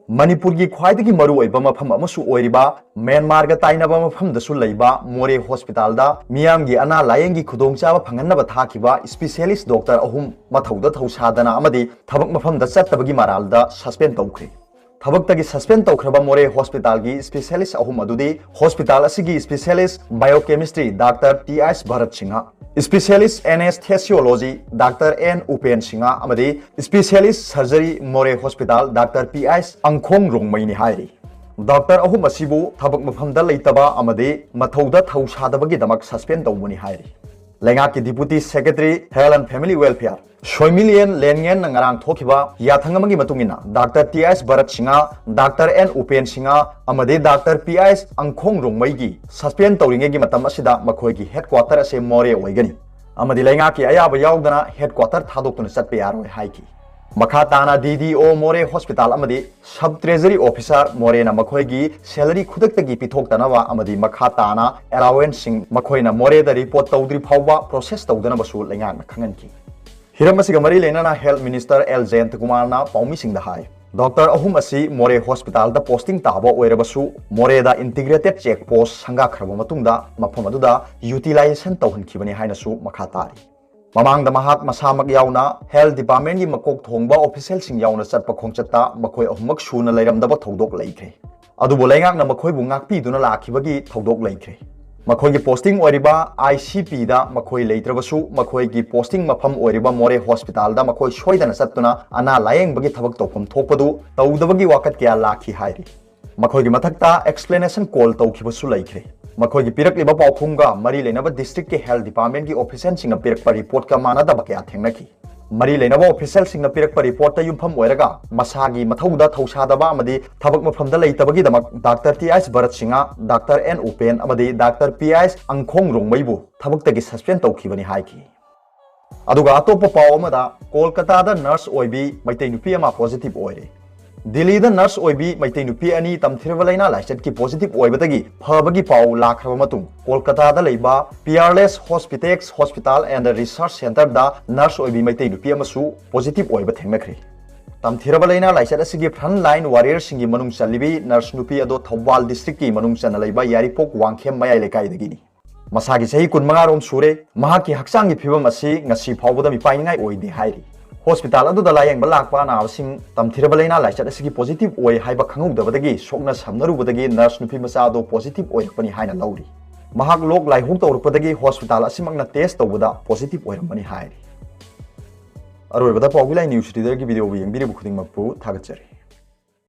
manipur gi khwaidagi maru oiba mafam amasu oiriba Myanmar ga tainaba mafam dasu leiba Moreh hospital da miyam gi ana layeng gi khudongchaba phanganna thakiba specialist doctor ahum Mathou da thausadana amadi thabak mafam da chattabagi maral da suspend toukhre Thabak suspend toukhre Moreh hospital gi specialist ahum adudi hospital asigi specialist biochemistry Dr. T.S. Bharat Singha specialist anesthesiology Dr. N. Upen Singha amadi specialist surgery Moreh hospital Dr. P.S. Angkhong Rongmaini hairi Dr. ahum asibu thabak mafamda leitaba amadi Mathou da thausadabagi suspend tawbani hairi Lengak ki Deputy Secretary Health and Family Welfare Soimilian Lengen ngarang thokiba yathangamagi matungina Dr. T.S. Bharat Singha Dr. N. Upen Singha amade Dr. P.S. Angkhong Rongmaigi suspend tawringe gi matam asida makhoi gi headquarter ase Moreh oigani amadi lengak ki ayaba yaudana headquarter thadoktuna chatpe yaroi haiki Makhatana DDO Moreh Hospital amadi Sub Treasury Officer Moreh na makhoi gi salary khudaktagi pithoktanawa amadi Makhatana allowance sing makhoi na Moreh da report tawdri phawba process tawdana basu lengak na khanganki Hiramasiga mari lena Health Minister L. Jayant Kumar na paumi sing da hai Dr. Ahum asi Moreh Hospital da posting taba oirabasu Moreh da integrated check post sangakhra matungda mafam aduda utilization tawhankhibani hainasu makhatari Mamang da mahak masamak yauna Health Department gi makok thongba official sing yauna chatpa khongchatta makhoi ahumak suna leiramdaba thodok leikre adubo lengak na makhoi bu ngakpi duna lakhibagi thodok leikre makhoi gi posting oriba ICP da makhoi leitrabasu makhoi gi posting mafam oriba Moreh Hospital da makhoi soidana chattuna ana layeng bagi thabak tawpham thokpadu tawdabagi wakat kya lakhi hairi makhoi gi mathakta explanation call tawkhibasu leikre makhoi gi pirak liba paukhumga mari leinaba district ke health department gi official sing na pirak report ka mana da bakya thengnaki mari leinaba official sing na pirak report ta yumpham oiraga masagi mathou da thausadaba amadi thabak mafam da leitabagi damak Dr. T.S. Bharat Singha Dr. N. Upen amadi Dr. P.S. Angkhong Rongmaibu thabak tagi suspend tawkhibani haiki aduga atopa paw amada Kolkata da nurse oibi maitai nupi ama positive oire Delhi da nurse oibi maitai nupi ani tamthirba laina-laichat ki positive oibadagi phabagi paw lakhraba matung Kolkata da leiba Peerless Hospitex Hospital and Research Center da nurse oibi maitai nupi amasu positive oiba thengnakhre tamthirba laina-laichat asigi front line warrior singi manung chalibi nurse nupi ado Thawbal district ki manung chana leiba Yaripok Wangkhem mayai lekai dagini masagi sahi 15 rom sure mahaki haksangi phibam asi ngasi phawbada mi paingai oide hairi Hospital adu da layeng balak pa na sing tamthirba laina-laichat asigi positive oi haiba khangudabadagi sokna samnarubadagi nurse nupi macha do positive oirpani haina lauri mahak lok laihuk tawrupadagi hospital asimangna test tawbada positive oirmani hairi aroi bada pawgilai news reader gi video bi yengbiri bu khuding makpu thagachari